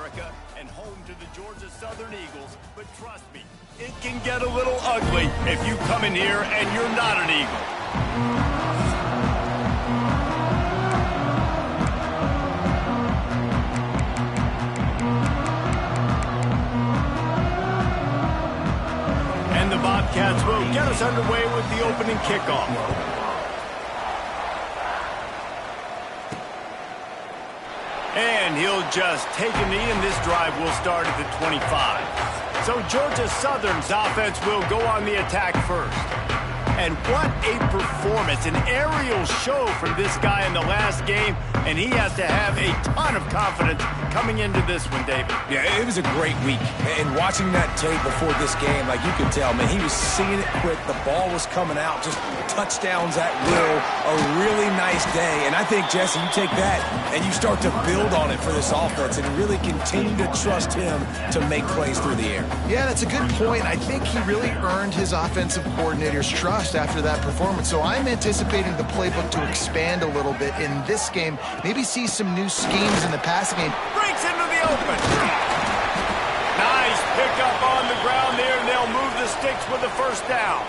America and home to the Georgia Southern Eagles, but trust me, it can get a little ugly if you come in here and you're not an Eagle. And the Bobcats will get us underway with the opening kickoff. And he'll just take a knee, and this drive will start at the 25. So Georgia Southern's offense will go on the attack first. And what a performance, an aerial show from this guy in the last game, and he has to have a ton of confidence coming into this one, David. Yeah, it was a great week. And watching that tape before this game, like you could tell, man, he was seeing it quick. The ball was coming out, just touchdowns at will. A really nice day. And I think, Jesse, you take that and you start to build on it for this offense and really continue to trust him to make plays through the air. Yeah, that's a good point. I think he really earned his offensive coordinator's trust after that performance. So I'm anticipating the playbook to expand a little bit in this game. Maybe see some new schemes in the passing game. Breaks into the open. Nice pickup on the ground there, and they'll move the sticks with the first down.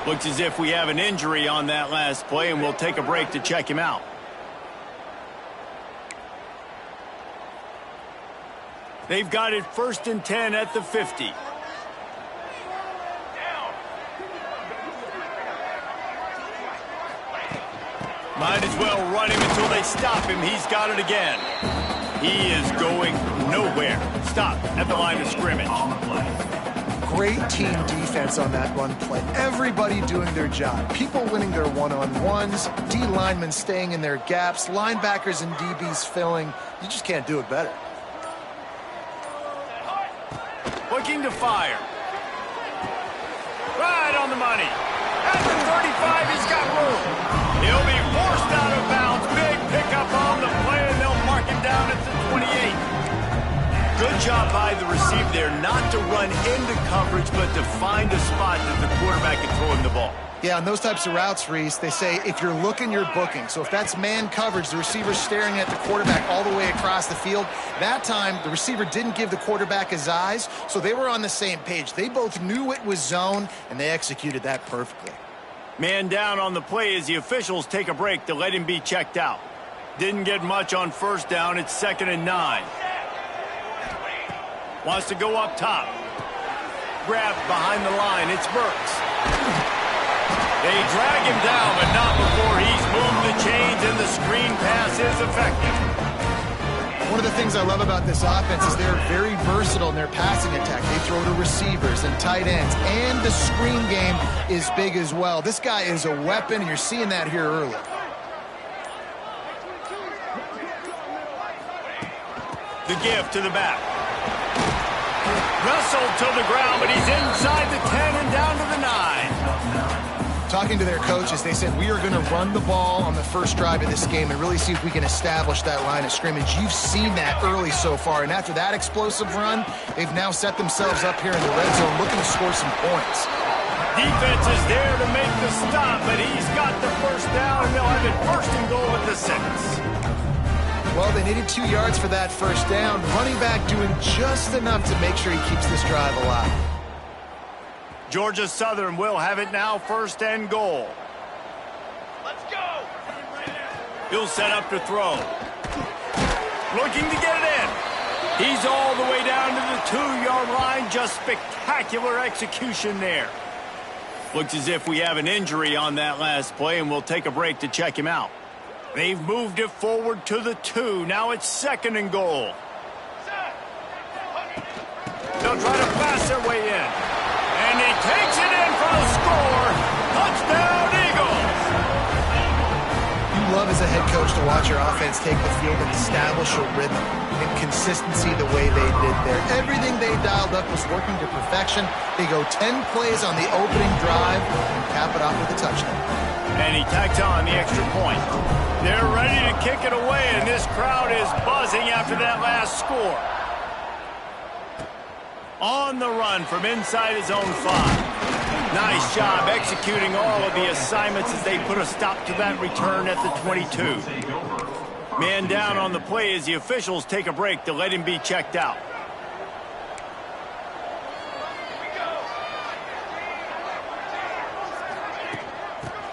Looks as if we have an injury on that last play, and we'll take a break to check him out. They've got it 1st and 10 at the 50. Might as well run him until they stop him. He's got it again. He is going nowhere. Stop at the line of scrimmage. Great team defense on that run play. Everybody doing their job. People winning their one-on-ones, D linemen staying in their gaps, linebackers and DBs filling. You just can't do it better. Looking to fire. Right on the money. At the 35, he's got room. He'll be forced out of bounds. Big pickup on the play, and they'll mark him down at the 28. Good job by the receiver there, not to run into coverage, but to find a spot that the quarterback can throw him the ball. Yeah, on those types of routes, Reese, they say if you're looking, you're booking. So if that's man coverage, the receiver's staring at the quarterback all the way across the field. That time, the receiver didn't give the quarterback his eyes, so they were on the same page. They both knew it was zone, and they executed that perfectly. Man down on the play as the officials take a break to let him be checked out. Didn't get much on first down. It's 2nd and 9. Wants to go up top. Grabbed behind the line. It's Burks. They drag him down, but not before he's moved the chains, and the screen pass is effective. One of the things I love about this offense is they're very versatile in their passing attack. They throw to receivers and tight ends, and the screen game is big as well. This guy is a weapon, and you're seeing that here early. The give to the back. Wrestled to the ground, but he's inside the 10 and down to the 9. Talking to their coaches, they said, we are going to run the ball on the first drive of this game and really see if we can establish that line of scrimmage. You've seen that early so far, and after that explosive run, they've now set themselves up here in the red zone looking to score some points. Defense is there to make the stop, but he's got the first down, and they'll have it 1st and goal at the 6. Well, they needed 2 yards for that first down. Running back doing just enough to make sure he keeps this drive alive. Georgia Southern will have it now 1st and goal. Let's go. He'll set up to throw. Looking to get it in. He's all the way down to the 2-yard line. Just spectacular execution there. Looks as if we have an injury on that last play, and we'll take a break to check him out. They've moved it forward to the 2. Now it's 2nd and goal. They'll try to pass their way in. And he takes it in for the score. Touchdown, Eagles! You love as a head coach to watch your offense take the field and establish a rhythm and consistency the way they did there. Everything they dialed up was working to perfection. They go 10 plays on the opening drive and cap it off with a touchdown. And he tacks on the extra point. They're ready to kick it away, and this crowd is buzzing after that last score. On the run from inside his own 5. Nice job executing all of the assignments as they put a stop to that return at the 22. Man down on the play as the officials take a break to let him be checked out.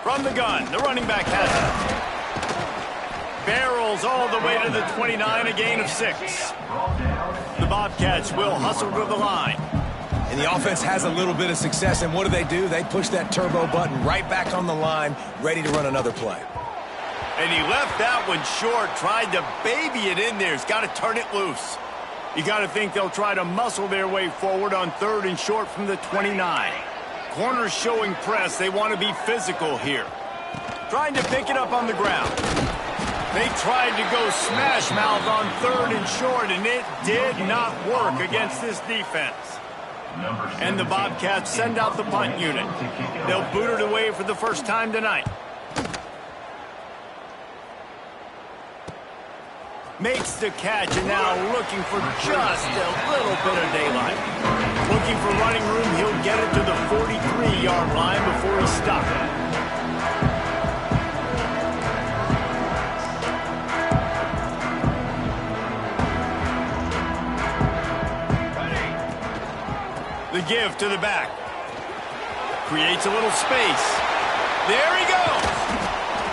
From the gun, the running back has it. Barrels all the way to the 29, a gain of 6. The Bobcats will hustle to the line. And the offense has a little bit of success, and what do? They push that turbo button right back on the line, ready to run another play. And he left that one short, tried to baby it in there. He's got to turn it loose. You got to think they'll try to muscle their way forward on 3rd and short from the 29. Corners showing press. They want to be physical here. Trying to pick it up on the ground. They tried to go smash mouth on 3rd and short, and it did not work against this defense. And the Bobcats send out the punt unit. They'll boot it away for the first time tonight. Makes the catch, and now looking for just a little bit of daylight. Looking for running room, he'll get it to the 43-yard line before he's stopped. The give to the back. Creates a little space. There he goes.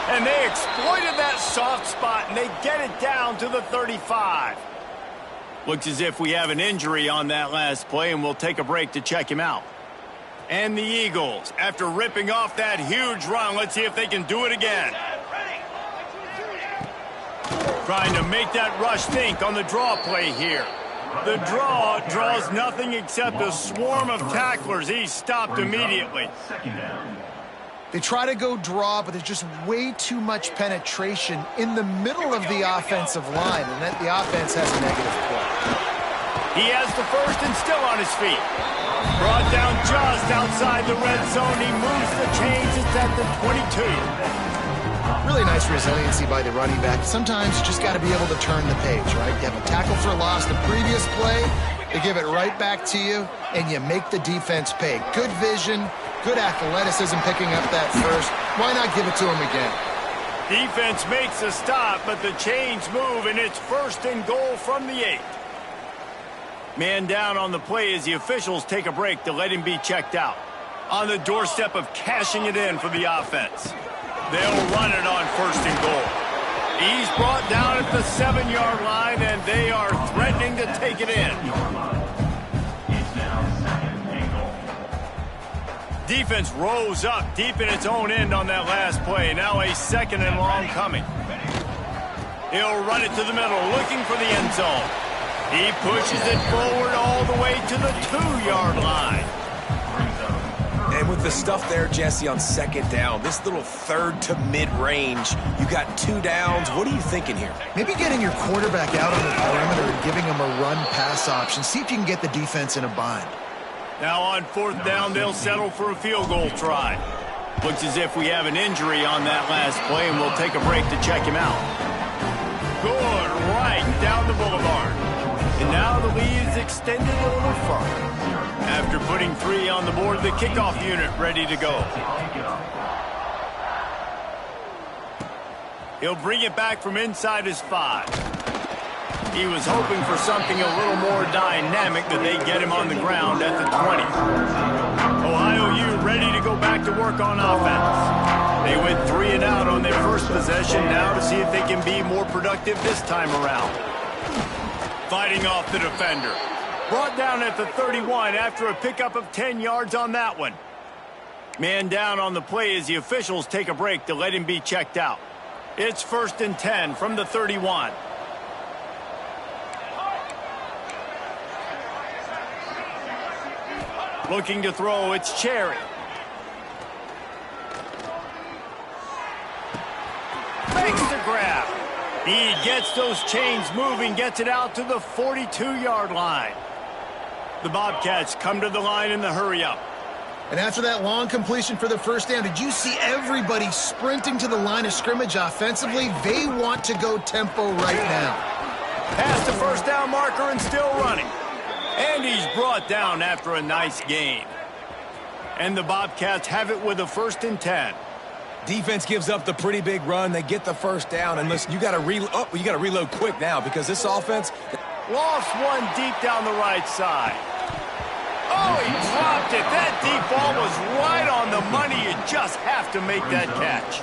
And they exploited that soft spot, and they get it down to the 35. Looks as if we have an injury on that last play, and we'll take a break to check him out. And the Eagles, after ripping off that huge run, let's see if they can do it again. Trying to make that rush think on the draw play here. The draw draws nothing except a swarm of tacklers. He's stopped immediately. They try to go draw, but there's just way too much penetration in the middle of the offensive line, and then the offense has a negative play. He has the first and still on his feet. Brought down just outside the red zone. He moves the chains. It's at the 22. Really nice resiliency by the running back. Sometimes you just got to be able to turn the page, right? You have a tackle for loss the previous play, they give it right back to you, and you make the defense pay. Good vision, good athleticism picking up that first. Why not give it to him again? Defense makes a stop, but the chains move, and it's 1st and goal from the 8. Man down on the play as the officials take a break to let him be checked out. On the doorstep of cashing it in for the offense. They'll run it on 1st and goal. He's brought down at the 7-yard line, and they are threatening to take it in. Defense rose up deep in its own end on that last play. Now a 2nd and long coming. He'll run it to the middle, looking for the end zone. He pushes it forward all the way to the 2-yard line. And with the stuff there, Jesse, on 2nd down, this little 3rd to mid-range, you got 2 downs. What are you thinking here? Maybe getting your quarterback out on the perimeter and giving him a run-pass option. See if you can get the defense in a bind. Now on 4th down, they'll settle for a field goal try. Looks as if we have an injury on that last play, and we'll take a break to check him out. Good right down the boulevard. And now the lead is extended a little further. After putting 3 on the board, the kickoff unit ready to go. He'll bring it back from inside his 5. He was hoping for something a little more dynamic, but they get him on the ground at the 20. Ohio U ready to go back to work on offense. They went 3 and out on their first possession, now to see if they can be more productive this time around. Fighting off the defender. Brought down at the 31 after a pickup of 10 yards on that one. Man down on the play as the officials take a break to let him be checked out. It's 1st and 10 from the 31. Looking to throw, it's Cherry. Makes the grab. He gets those chains moving, gets it out to the 42-yard line. The Bobcats come to the line in the hurry-up. And after that long completion for the first down, did you see everybody sprinting to the line of scrimmage offensively? They want to go tempo right now. Past the first down marker and still running. And he's brought down after a nice gain. And the Bobcats have it with a 1st and 10. Defense gives up the pretty big run. They get the first down. And listen, you got to reload quick now because this offense... Lost one deep down the right side. Oh, he dropped it. That deep ball was right on the money. You just have to make that catch.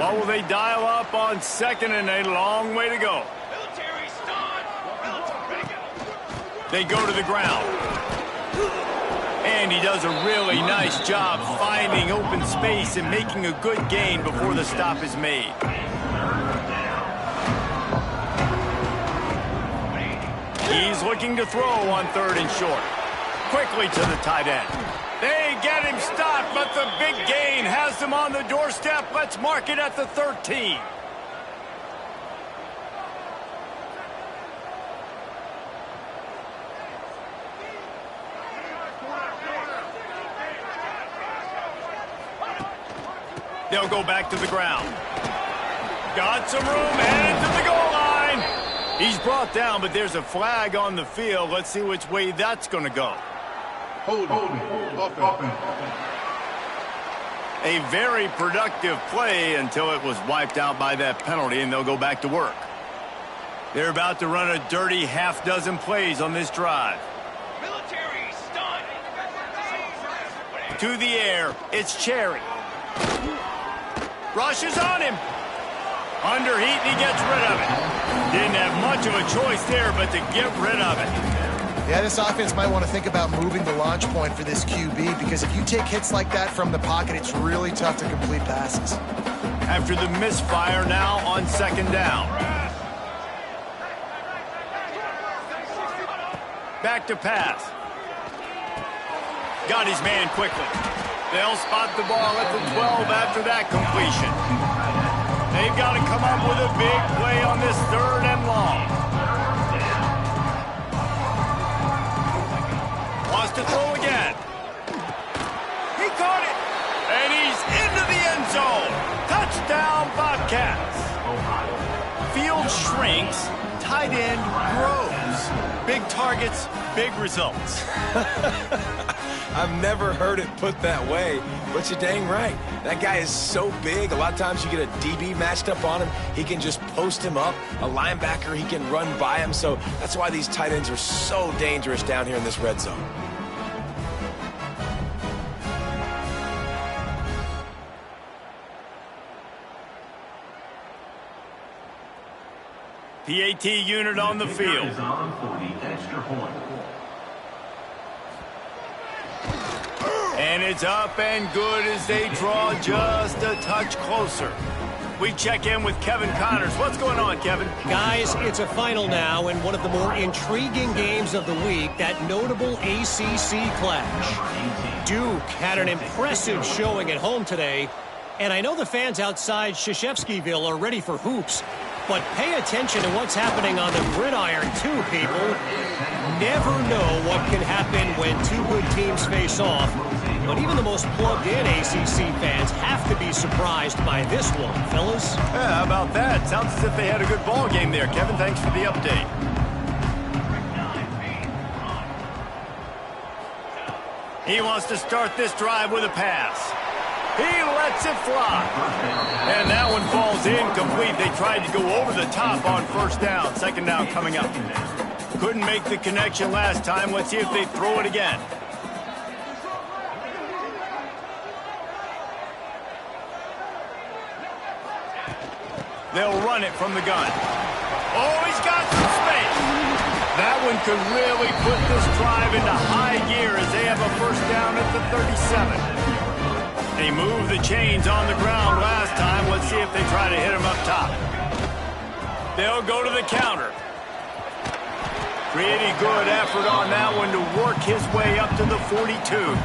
Well, will they dial up on second and a long way to go? They go to the ground. And he does a really nice job finding open space and making a good gain before the stop is made. He's looking to throw on third and short. Quickly to the tight end. They get him stopped, but the big gain has them on the doorstep. Let's mark it at the 13. They'll go back to the ground. Got some room, headed to the goal line. He's brought down, but there's a flag on the field. Let's see which way that's going to go. Hold offense. A very productive play until it was wiped out by that penalty, and they'll go back to work. They're about to run a dirty half-dozen plays on this drive. Military stunt. To the air, it's Cherry. Rushes on him. Under heat, and he gets rid of it. Didn't have much of a choice there, but to get rid of it. Yeah, this offense might want to think about moving the launch point for this QB because if you take hits like that from the pocket, it's really tough to complete passes. After the misfire, now on second down. Back to pass. Got his man quickly. They'll spot the ball at the 12 after that completion. They've got to come up with a big play on this third and long. Wants to throw again. He caught it. And he's into the end zone. Touchdown, Bobcats. Field shrinks. Tight end grows. Big targets, big results. I've never heard it put that way, but you're dang right. That guy is so big. A lot of times you get a DB matched up on him. He can just post him up. A linebacker, he can run by him. So that's why these tight ends are so dangerous down here in this red zone. PAT unit on the field. And it's up and good as they draw just a touch closer. We check in with Kevin Connors. What's going on, Kevin? Guys, it's a final now in one of the more intriguing games of the week, that notable ACC clash. Duke had an impressive showing at home today, and I know the fans outside Krzyzewskiville are ready for hoops, but pay attention to what's happening on the gridiron too, people. Never know what can happen when two good teams face off, but even the most plugged-in ACC fans have to be surprised by this one, fellas. Yeah, how about that? Sounds as if they had a good ball game there. Kevin, thanks for the update. He wants to start this drive with a pass. He lets it fly. And that one falls incomplete. They tried to go over the top on first down. Second down coming up. Couldn't make the connection last time. Let's see if they throw it again. They'll run it from the gun. Oh, he's got some space. That one could really put this drive into high gear as they have a first down at the 37. They moved the chains on the ground last time. Let's see if they try to hit him up top. They'll go to the counter. Pretty good effort on that one to work his way up to the 42.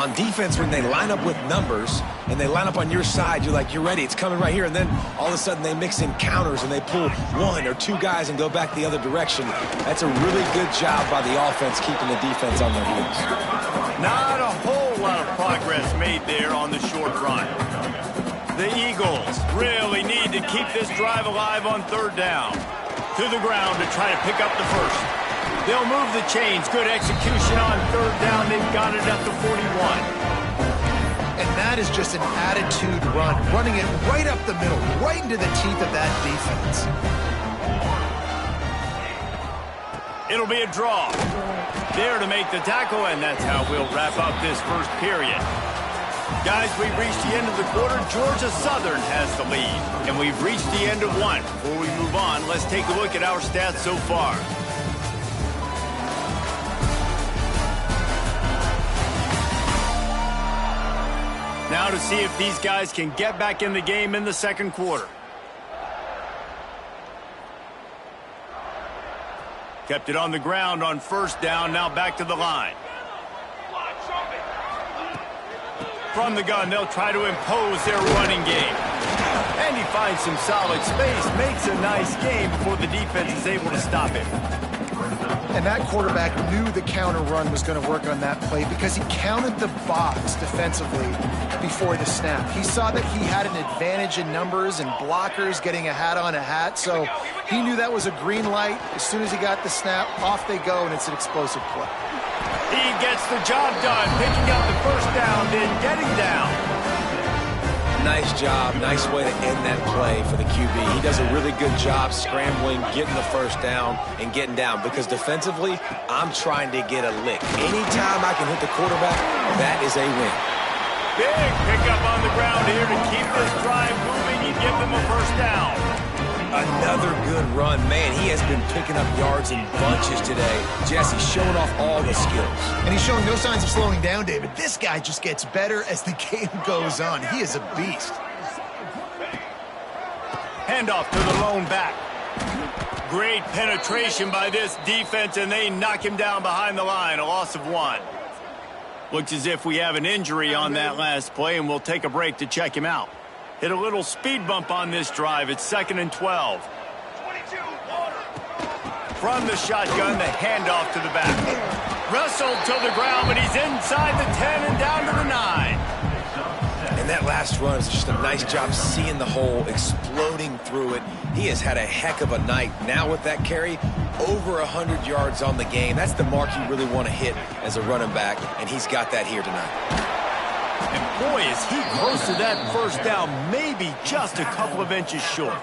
On defense, when they line up with numbers and they line up on your side, you're like, you're ready, it's coming right here. And then all of a sudden they mix in counters and they pull one or two guys and go back the other direction. That's a really good job by the offense keeping the defense on their heels. Not a whole lot of progress made there on the short run. The Eagles really need to keep this drive alive on third down. To the ground to try to pick up the first. They'll move the chains. Good execution on third down. They've got it at the 41. And that is just an attitude run, running it right up the middle, right into the teeth of that defense. It'll be a draw. There to make the tackle, and that's how we'll wrap up this first period. Guys, we've reached the end of the quarter. Georgia Southern has the lead, and we've reached the end of one. Before we move on, let's take a look at our stats so far. Now to see if these guys can get back in the game in the second quarter. Kept it on the ground on first down, now back to the line. From the gun, they'll try to impose their running game. And he finds some solid space, makes a nice game before the defense is able to stop him. And that quarterback knew the counter run was going to work on that play because he counted the box defensively before the snap. He saw that he had an advantage in numbers and blockers getting a hat on a hat, so he knew that was a green light. As soon as he got the snap, off they go, and it's an explosive play. He gets the job done, picking up the first down, then getting down. Nice job. Nice way to end that play for the QB. He does a really good job scrambling, getting the first down, and getting down. Because defensively, I'm trying to get a lick. Anytime I can hit the quarterback, that is a win. Big pickup on the ground here to keep this drive moving and give them a first down. Another good run. Man, he has been picking up yards in bunches today. Jesse showing off all the skills. And he's showing no signs of slowing down, David. This guy just gets better as the game goes on. He is a beast. Handoff to the lone back. Great penetration by this defense, and they knock him down behind the line. A loss of 1. Looks as if we have an injury on that last play, and we'll take a break to check him out. Hit a little speed bump on this drive. It's 2nd and 12. From the shotgun, the handoff to the back. Wrestled to the ground, but he's inside the 10 and down to the 9. And that last run is just a nice job seeing the hole, exploding through it. He has had a heck of a night. Now with that carry, over 100 yards on the game. That's the mark you really want to hit as a running back, and he's got that here tonight. And boy, is he close to that first down, maybe just a couple of inches short.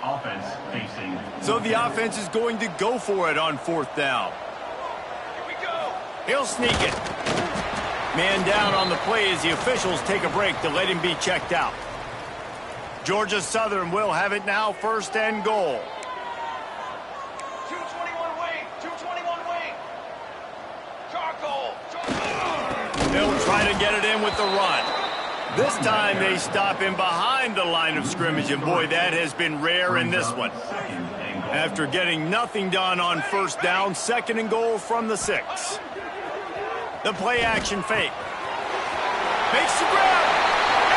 Offense facing. So the offense is going to go for it on 4th down. Here we go. He'll sneak it. Man down on the play as the officials take a break to let him be checked out. Georgia Southern will have it now, 1st and goal. 221 wing. 221 wing. Charcoal. They'll try to get it in with the run. This time they stop him behind the line of scrimmage, and boy, that has been rare in this one. After getting nothing done on 1st down, 2nd and goal from the 6. The play action fake. Makes the grab,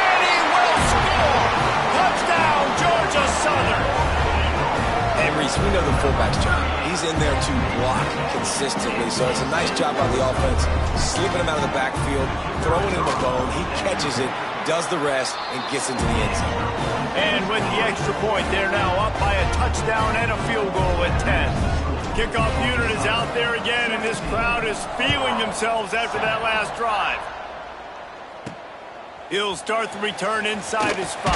and he will score! Touchdown, Georgia Southern! Hey, Reese, we know the fullback's job. He's in there to block consistently, so it's a nice job by the offense, slipping him out of the backfield, throwing him a bone. He catches it, does the rest, and gets into the end zone. And with the extra point, they're now up by a touchdown and a field goal at 10. Kickoff unit is out there again, and this crowd is feeling themselves after that last drive. He'll start the return inside his 5.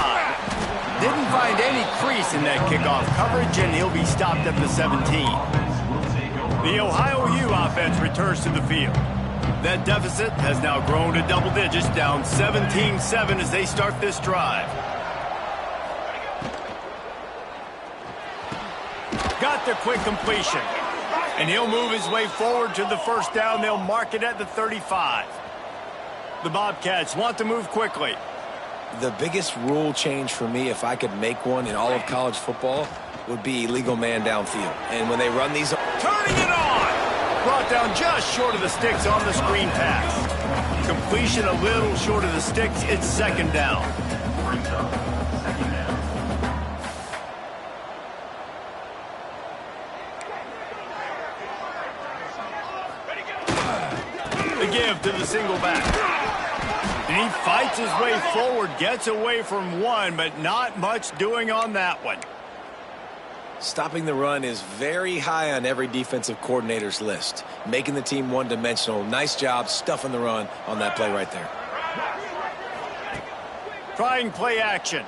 Didn't find any crease in that kickoff coverage, and he'll be stopped at the 17. The Ohio U offense returns to the field. That deficit has now grown to double digits, down 17-7 as they start this drive. Got the quick completion. And he'll move his way forward to the first down. They'll mark it at the 35. The Bobcats want to move quickly. The biggest rule change for me, if I could make one in all of college football, would be illegal man downfield. And when they run these... Turning it on! Brought down just short of the sticks on the screen pass. Completion a little short of the sticks. It's 2nd down. The give to the single back. And he fights his way forward, gets away from one, but not much doing on that one. Stopping the run is very high on every defensive coordinator's list. Making the team one-dimensional. Nice job stuffing the run on that play right there. Trying play action.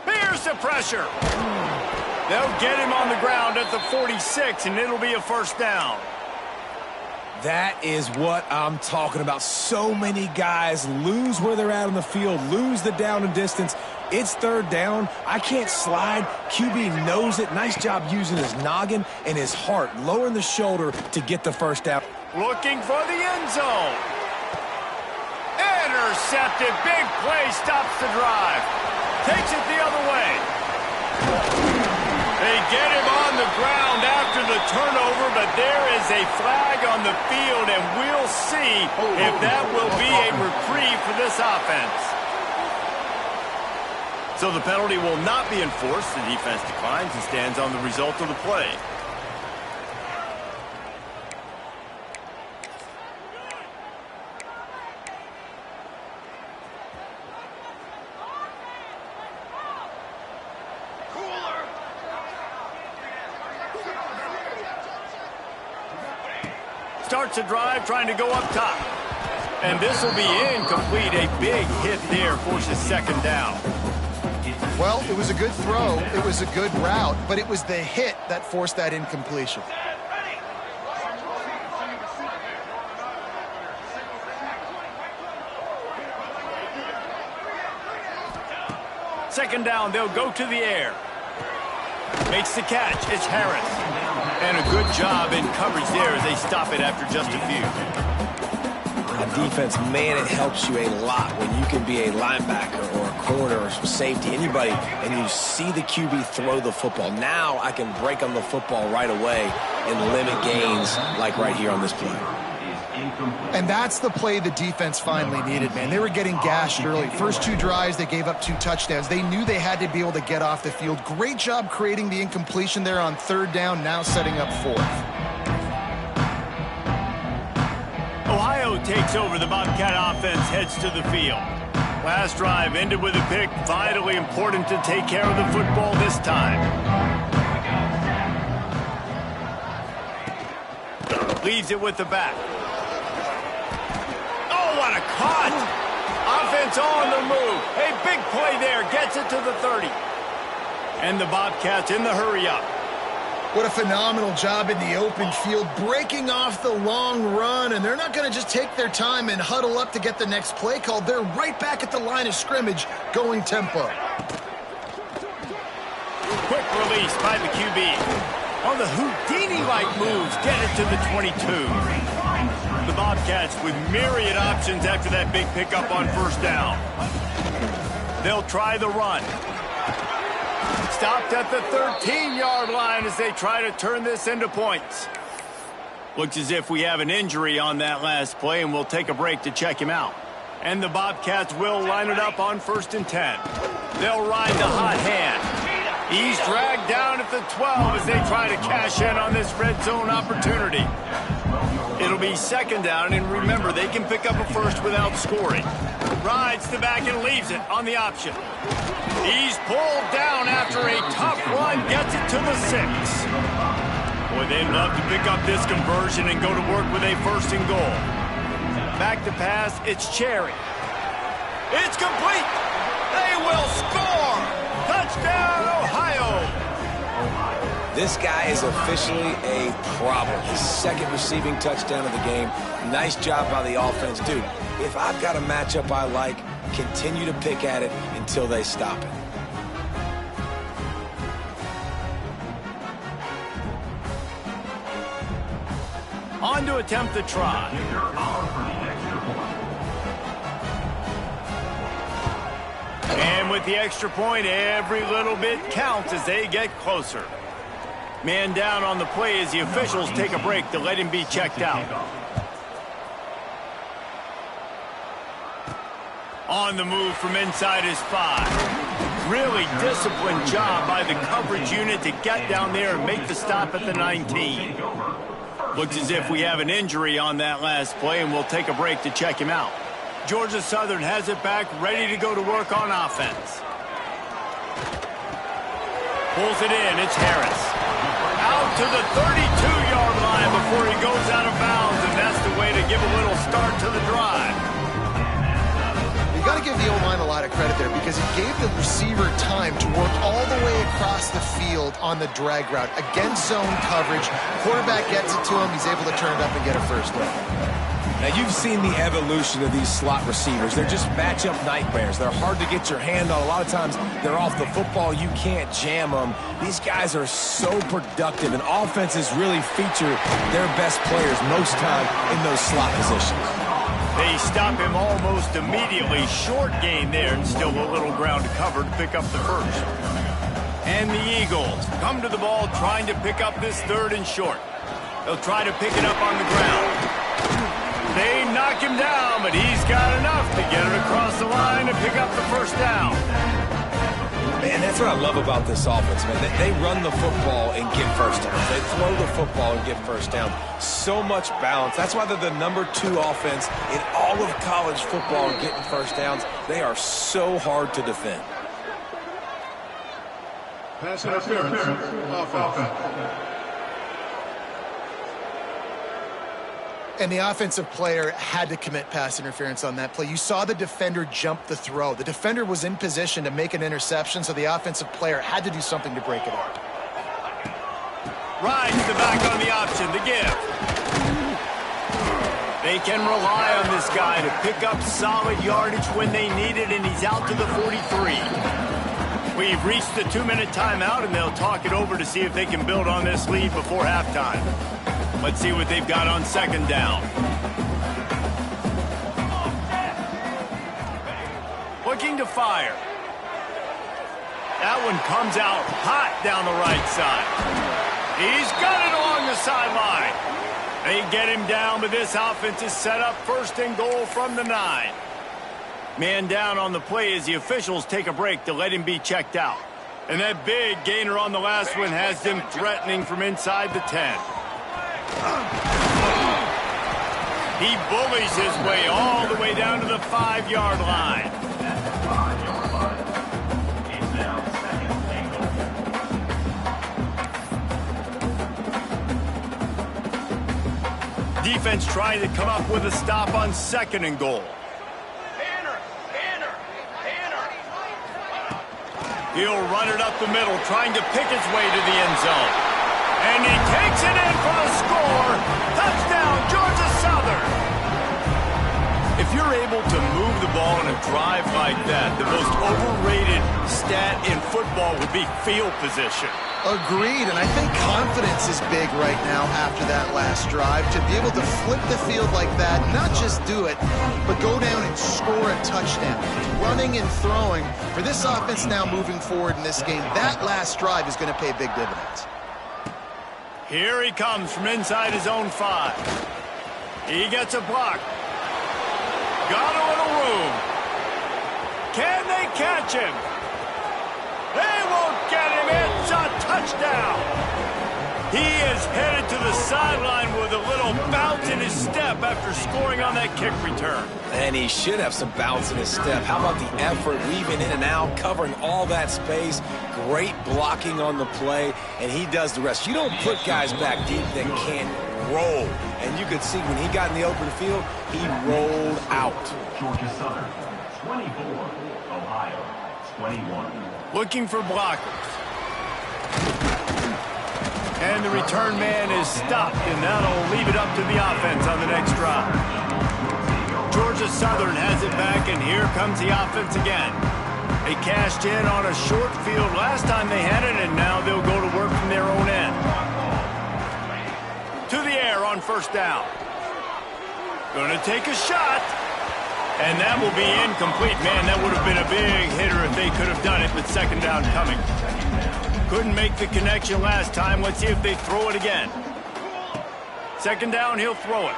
Here's the pressure. They'll get him on the ground at the 46, and it'll be a first down. That is what I'm talking about. So many guys lose where they're at on the field, lose the down and distance. It's third down. I can't slide. QB knows it. Nice job using his noggin and his heart, lowering the shoulder to get the first down. Looking for the end zone. Intercepted. Big play stops the drive. Takes it the other way. They get him on the ground after the turnover, but there is a flag on the field, and we'll see if that will be a reprieve for this offense. So the penalty will not be enforced. The defense declines and stands on the result of the play. Starts a drive trying to go up top. And this will be incomplete. A big hit there forces second down. Well, it was a good throw. It was a good route, but it was the hit that forced that incompletion. Second down, they'll go to the air. Makes the catch. It's Harris. And a good job in coverage there as they stop it after just a few. On defense, man, it helps you a lot when you can be a linebacker or a corner or some safety, anybody, and you see the QB throw the football. Now I can break on the football right away and limit gains like right here on this play. And that's the play the defense finally needed, man. They were getting gashed early. First two drives, they gave up 2 touchdowns. They knew they had to be able to get off the field. Great job creating the incompletion there on third down, now setting up fourth. Ohio takes over. The Bobcat offense heads to the field. Last drive ended with a pick. Vitally important to take care of the football this time. Leaves it with the back. Oh, what a cut! Offense on the move. A big play there. Gets it to the 30. And the Bobcats in the hurry-up. What a phenomenal job in the open field, breaking off the long run, and they're not going to just take their time and huddle up to get the next play called. They're right back at the line of scrimmage, going tempo. Quick release by the QB. On the Houdini-like moves, get it to the 22. The Bobcats with myriad options after that big pickup on first down. They'll try the run. Stopped at the 13-yard line as they try to turn this into points. Looks as if we have an injury on that last play, and we'll take a break to check him out. And the Bobcats will line it up on 1st and 10. They'll ride the hot hand. He's dragged down at the 12 as they try to cash in on this red zone opportunity. It'll be second down, and remember, they can pick up a first without scoring. Rides the back and leaves it on the option. He's pulled down after a tough run, gets it to the 6. Boy, they'd love to pick up this conversion and go to work with a 1st and goal. Back to pass, it's Cherry. It's complete. They will score. Touchdown, Ohio. This guy is officially a problem. His 2nd receiving touchdown of the game. Nice job by the offense. Dude, if I've got a matchup I like, continue to pick at it until they stop it. On to attempt the try. And with the extra point, every little bit counts as they get closer. Man down on the play as the officials take a break to let him be checked out. On the move from inside his 5. Really disciplined job by the coverage unit to get down there and make the stop at the 19. Looks as if we have an injury on that last play, and we'll take a break to check him out. Georgia Southern has it back, ready to go to work on offense. Pulls it in. It's Harris. Out to the 32-yard line before he goes out of bounds, and that's the way to give a little start to the drive. You got to give the O-line a lot of credit there because it gave the receiver time to work all the way across the field on the drag route against zone coverage. Quarterback gets it to him. He's able to turn it up and get a first down. Now, you've seen the evolution of these slot receivers. They're just matchup nightmares. They're hard to get your hand on. A lot of times, they're off the football. You can't jam them. These guys are so productive, and offenses really feature their best players most time in those slot positions. They stop him almost immediately. Short gain there, and still a little ground to cover to pick up the first. And the Eagles come to the ball trying to pick up this 3rd and short. They'll try to pick it up on the ground. They knock him down, but he's got enough to get it across the line to pick up the first down. Man, that's what I love about this offense, man. They run the football and get first downs. They throw the football and get first down. So much balance. That's why they're the #2 offense in all of college football and getting first downs. They are so hard to defend. Pass interference. Offense. And the offensive player had to commit pass interference on that play. You saw the defender jump the throw. The defender was in position to make an interception, so the offensive player had to do something to break it up. Rides the back on the option, the give. They can rely on this guy to pick up solid yardage when they need it, and he's out to the 43. We've reached the 2-minute timeout, and they'll talk it over to see if they can build on this lead before halftime. Let's see what they've got on 2nd down. Looking to fire. That one comes out hot down the right side. He's got it along the sideline. They get him down, but this offense is set up 1st and goal from the 9. Man down on the play as the officials take a break to let him be checked out. And that big gainer on the last one has them threatening from inside the 10. He bullies his way all the way down to the 5-yard line. Defense trying to come up with a stop on 2nd and goal. He'll run it up the middle, trying to pick his way to the end zone. And he takes it in for the score. Touchdown, Georgia Southern. If you're able to move the ball in a drive like that, the most overrated stat in football would be field position. Agreed, and I think confidence is big right now after that last drive. To be able to flip the field like that, not just do it, but go down and score a touchdown. Running and throwing. For this offense now moving forward in this game, that last drive is going to pay big dividends. Here he comes from inside his own 5. He gets a block. Got a little room. Can they catch him? They won't get him. It's a touchdown. He is headed to the sideline with a little bounce in his step after scoring on that kick return. And he should have some bounce in his step. How about the effort, weaving in and out, covering all that space. Great blocking on the play, and he does the rest. You don't put guys back deep that can't roll. And you could see when he got in the open field, he rolled out. Georgia Southern, 24. Ohio, 21. Looking for blockers. And the return man is stopped, and that'll leave it up to the offense on the next drive. Georgia Southern has it back, and here comes the offense again. They cashed in on a short field last time they had it, and now they'll go to work from their own end. To the air on 1st down. Gonna take a shot. And that will be incomplete. Man, that would have been a big hitter if they could have done it, but 2nd down coming. Couldn't make the connection last time. Let's see if they throw it again. 2nd down, he'll throw it.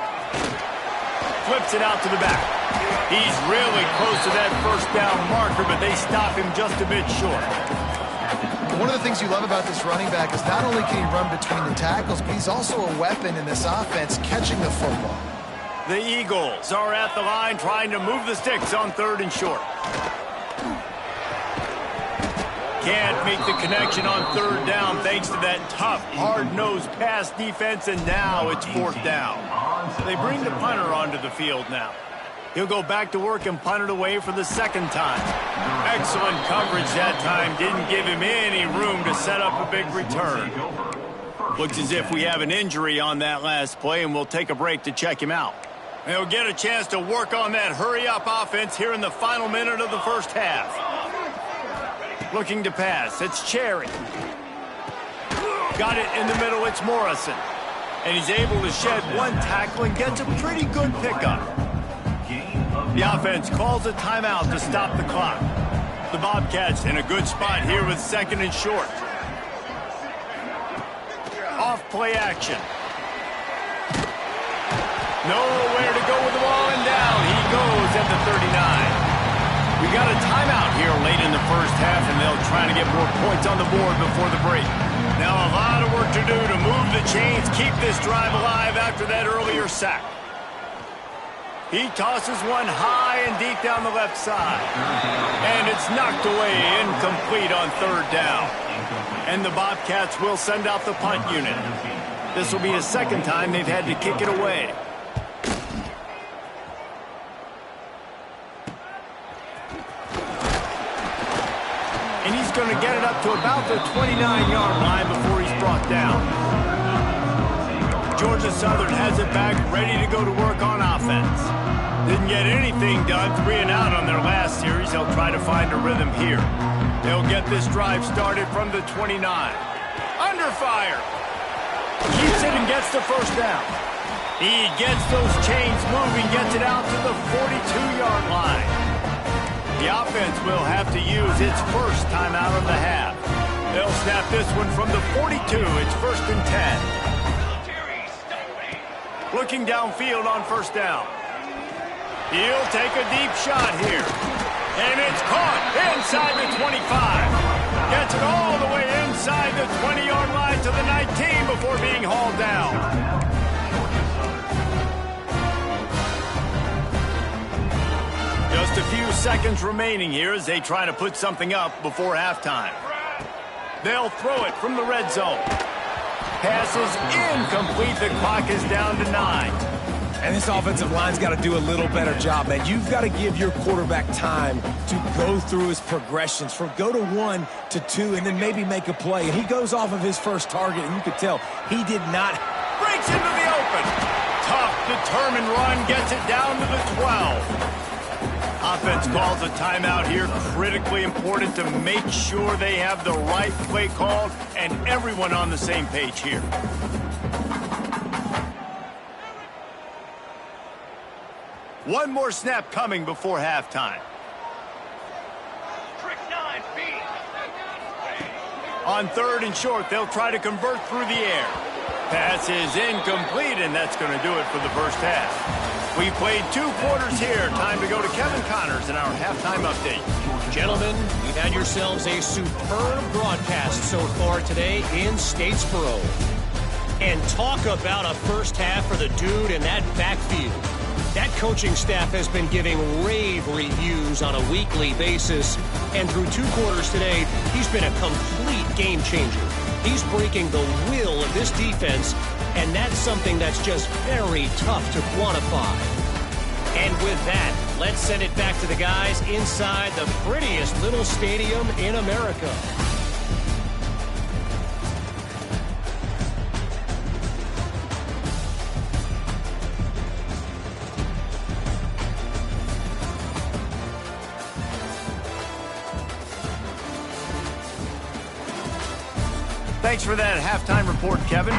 Flips it out to the back. He's really close to that 1st down marker, but they stop him just a bit short. One of the things you love about this running back is not only can he run between the tackles, but he's also a weapon in this offense catching the football. The Eagles are at the line trying to move the sticks on 3rd and short. can't make the connection on third down thanks to that tough, hard-nosed pass defense, and now it's fourth down. They bring the punter onto the field now. He'll go back to work and punt it away for the second time. Excellent coverage that time. Didn't give him any room to set up a big return. Looks as if we have an injury on that last play, and we'll take a break to check him out. He'll get a chance to work on that hurry-up offense here in the final minute of the first half. Looking to pass. It's Cherry. Got it in the middle. It's Morrison. And he's able to shed one tackle and gets a pretty good pickup. The offense calls a timeout to stop the clock. The Bobcats in a good spot here with second and short. Off play action. Nowhere to go with the ball, and down he goes at the 39. We got a timeout here late in the first half, and they'll try to get more points on the board before the break. Now a lot of work to do to move the chains, keep this drive alive after that earlier sack. He tosses one high and deep down the left side. And it's knocked away, incomplete on third down. And the Bobcats will send out the punt unit. This will be the second time they've had to kick it away. And he's going to get it up to about the 29-yard line before he's brought down. Georgia Southern has it back, ready to go to work on offense. Didn't get anything done, 3 and out on their last series. They'll try to find a rhythm here. They'll get this drive started from the 29. Under fire. Keeps it and gets the first down. He gets those chains moving, gets it out to the 42-yard line. The offense will have to use its first timeout of the half. They'll snap this one from the 42. It's first and 10. Looking downfield on first down. He'll take a deep shot here. And it's caught inside the 25. Gets it all the way inside the 20-yard line to the 19 before being hauled down. Just a few seconds remaining here as they try to put something up before halftime. They'll throw it from the red zone. Pass is incomplete. The clock is down to 9. And this offensive line's got to do a little better job, man. You've got to give your quarterback time to go through his progressions from go to 1 to 2 and then maybe make a play. And he goes off of his first target, and you could tell he did not. Breaks into the open. Tough, determined run, gets it down to the 12. Offense calls a timeout here. Critically important to make sure they have the right play called and everyone on the same page here. One more snap coming before halftime. Trick 9B. On third and short, they'll try to convert through the air. Pass is incomplete, and that's going to do it for the first half. We played 2 quarters here. Time to go to Kevin Connors in our halftime update. Gentlemen, we've had yourselves a superb broadcast so far today in Statesboro. And talk about a first half for the dude in that backfield. That coaching staff has been giving rave reviews on a weekly basis. And through 2 quarters today, he's been a complete game changer. He's breaking the will of this defense, and that's something that's just very tough to quantify. And with that, let's send it back to the guys inside the prettiest little stadium in America. Thanks for that halftime report, Kevin.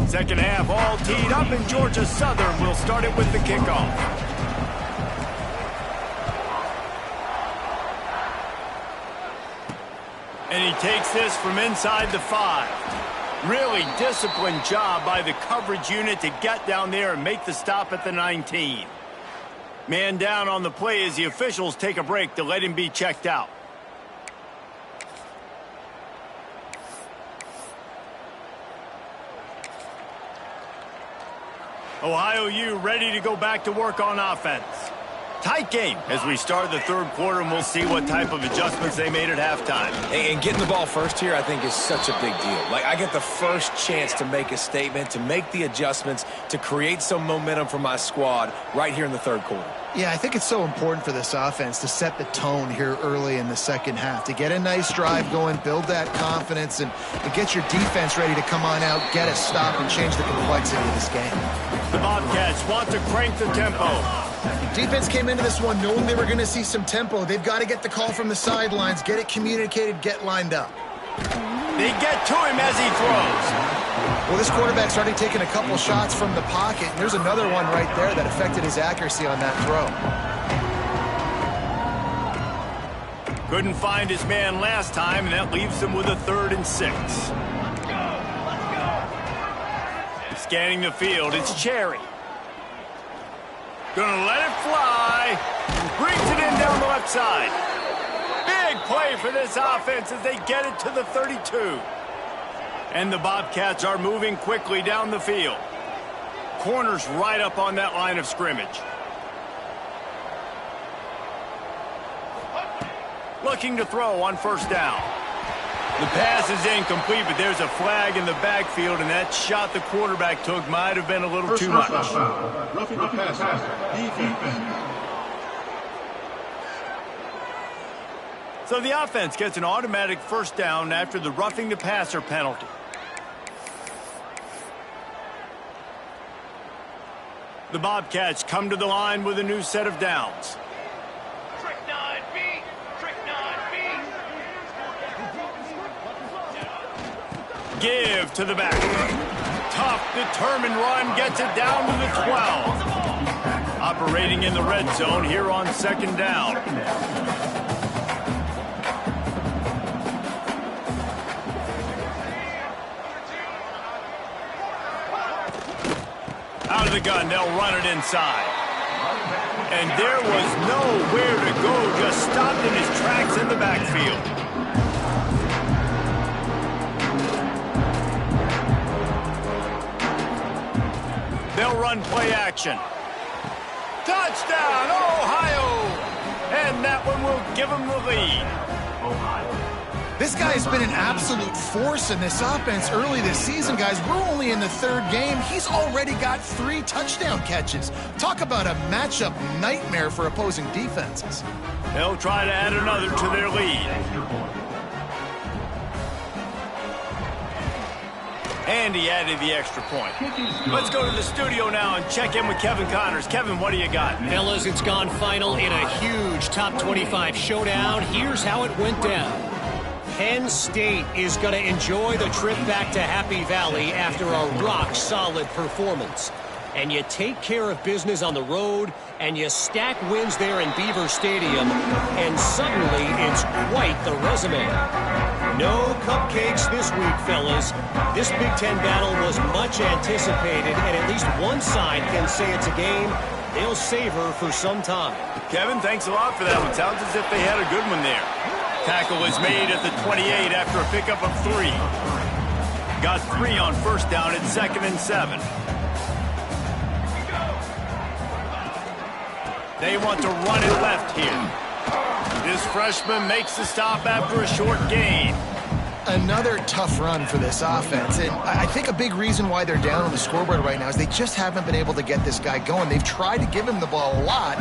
Second half all teed up, and Georgia Southern will start it with the kickoff. And he takes this from inside the 5. Really disciplined job by the coverage unit to get down there and make the stop at the 19. Man down on the play as the officials take a break to let him be checked out. Ohio U ready to go back to work on offense. Tight game as we start the third quarter, and we'll see what type of adjustments they made at halftime. And getting the ball first here, I think, is such a big deal. Like, I get the first chance to make a statement, to make the adjustments, to create some momentum for my squad right here in the third quarter. Yeah, I think it's so important for this offense to set the tone here early in the second half, to get a nice drive going, build that confidence, and get your defense ready to come on out, get a stop, and change the complexity of this game. The Bobcats want to crank the tempo. Defense came into this one knowing they were going to see some tempo. They've got to get the call from the sidelines, get it communicated, get lined up. They get to him as he throws. Well, this quarterback started taking a couple shots from the pocket. And there's another one right there that affected his accuracy on that throw. Couldn't find his man last time, and that leaves him with a 3rd and 6. Scanning the field, it's Cherry. Gonna let it fly. Brings it in down the left side. Big play for this offense as they get it to the 32. And the Bobcats are moving quickly down the field. Corners right up on that line of scrimmage. Looking to throw on 1st down. The pass is incomplete, but there's a flag in the backfield, and that shot the quarterback took might have been a little too much. Roughing the passer. Defense. So the offense gets an automatic 1st down after the roughing the passer penalty. The Bobcats come to the line with a new set of downs. Trick 9B. Trick 9B. Give to the back. Tough, determined run gets it down to the 12. Operating in the red zone here on 2nd down. Out of the gun, they'll run it inside. And there was nowhere to go, just stopped in his tracks in the backfield. They'll run play action. Touchdown, Ohio! And that one will give them the lead. This guy has been an absolute force in this offense early this season, guys. We're only in the 3rd game. He's already got 3 touchdown catches. Talk about a matchup nightmare for opposing defenses. They'll try to add another to their lead. And he added the extra point. Let's go to the studio now and check in with Kevin Connors. Kevin, what do you got? Fellas, it's gone final in a huge top 25 showdown. Here's how it went down. Penn State is going to enjoy the trip back to Happy Valley after a rock-solid performance. And you take care of business on the road, and you stack wins there in Beaver Stadium, and suddenly it's quite the resume. No cupcakes this week, fellas. This Big Ten battle was much anticipated, and at least one side can say it's a game they'll savor for some time. Kevin, thanks a lot for that one. Sounds as if they had a good one there. Tackle is made at the 28 after a pickup of 3. Got 3 on 1st down at 2nd and 7. They want to run it left here. This freshman makes the stop after a short gain. Another tough run for this offense, and I think a big reason why they're down on the scoreboard right now is they just haven't been able to get this guy going. They've tried to give him the ball a lot.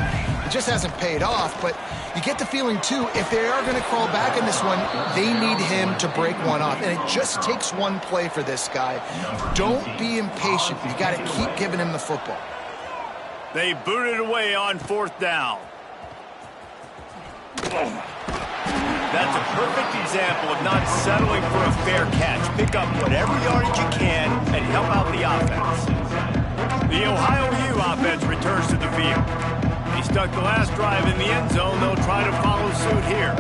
It just hasn't paid off, but you get the feeling, too, if they are going to crawl back in this one, they need him to break one off, and it just takes one play for this guy. Don't be impatient. You got to keep giving him the football. They boot it away on 4th down. That's a perfect example of not settling for a fair catch. Pick up whatever yardage you can and help out the offense. The Ohio U offense returns to the field. He stuck the last drive in the end zone. They'll try to follow suit here.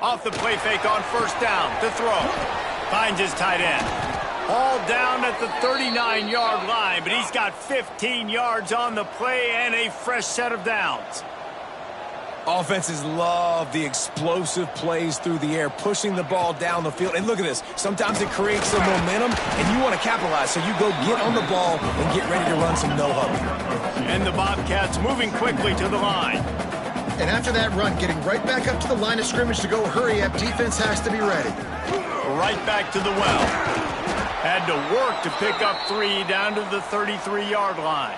Off the play fake on 1st down to throw. Finds his tight end. All down at the 39-yard line, but he's got 15 yards on the play and a fresh set of downs. Offenses love the explosive plays through the air, pushing the ball down the field. And look at this. Sometimes it creates some momentum, and you want to capitalize. So you go get on the ball and get ready to run some no-huddle. And the Bobcats moving quickly to the line. And after that run, getting right back up to the line of scrimmage to go hurry up, defense has to be ready. Right back to the well. Had to work to pick up 3 down to the 33-yard line.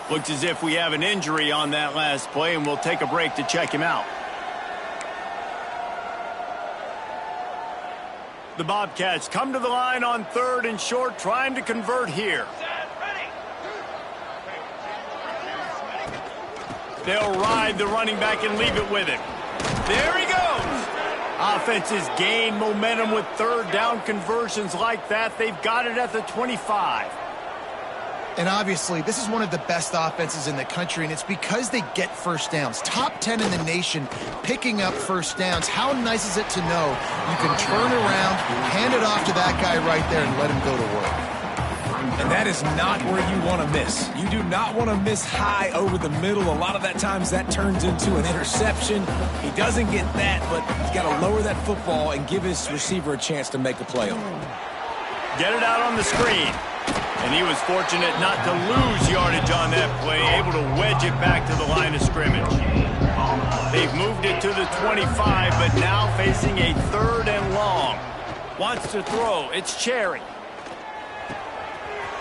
Looks as if we have an injury on that last play, and we'll take a break to check him out. The Bobcats come to the line on 3rd and short, trying to convert here. They'll ride the running back and leave it with him. There he goes. Offenses gain momentum with 3rd down conversions like that. They've got it at the 25. And obviously, this is one of the best offenses in the country, and it's because they get first downs. Top 10 in the nation picking up first downs. How nice is it to know you can turn around, hand it off to that guy right there, and let him go to work. And that is not where you want to miss. You do not want to miss high over the middle. A lot of that times that turns into an interception. He doesn't get that, but he's got to lower that football and give his receiver a chance to make a play on it. Get it out on the screen. And he was fortunate not to lose yardage on that play, able to wedge it back to the line of scrimmage. They've moved it to the 25, but now facing a 3rd and long. Wants to throw. It's Cherry.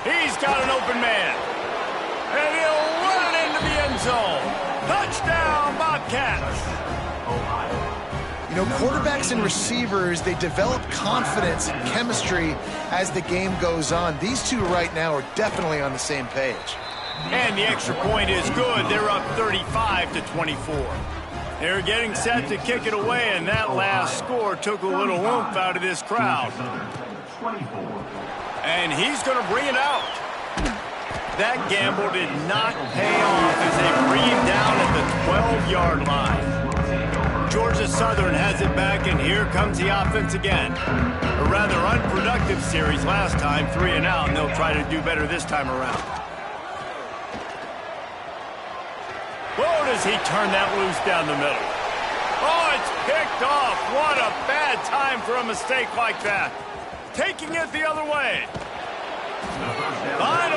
He's got an open man. And he'll run it into the end zone. Touchdown, Bobcats. You know, quarterbacks and receivers, they develop confidence and chemistry as the game goes on. These two right now are definitely on the same page. And the extra point is good. They're up 35-24. They're getting set to kick it away, and that last score took a little oomph out of this crowd. And he's going to bring it out. That gamble did not pay off as they bring him down at the 12-yard line. Georgia Southern has it back, and here comes the offense again. A rather unproductive series last time, 3 and out, and they'll try to do better this time around. Whoa, does he turn that loose down the middle. Oh, it's picked off. What a bad time for a mistake like that. Taking it the other way. 5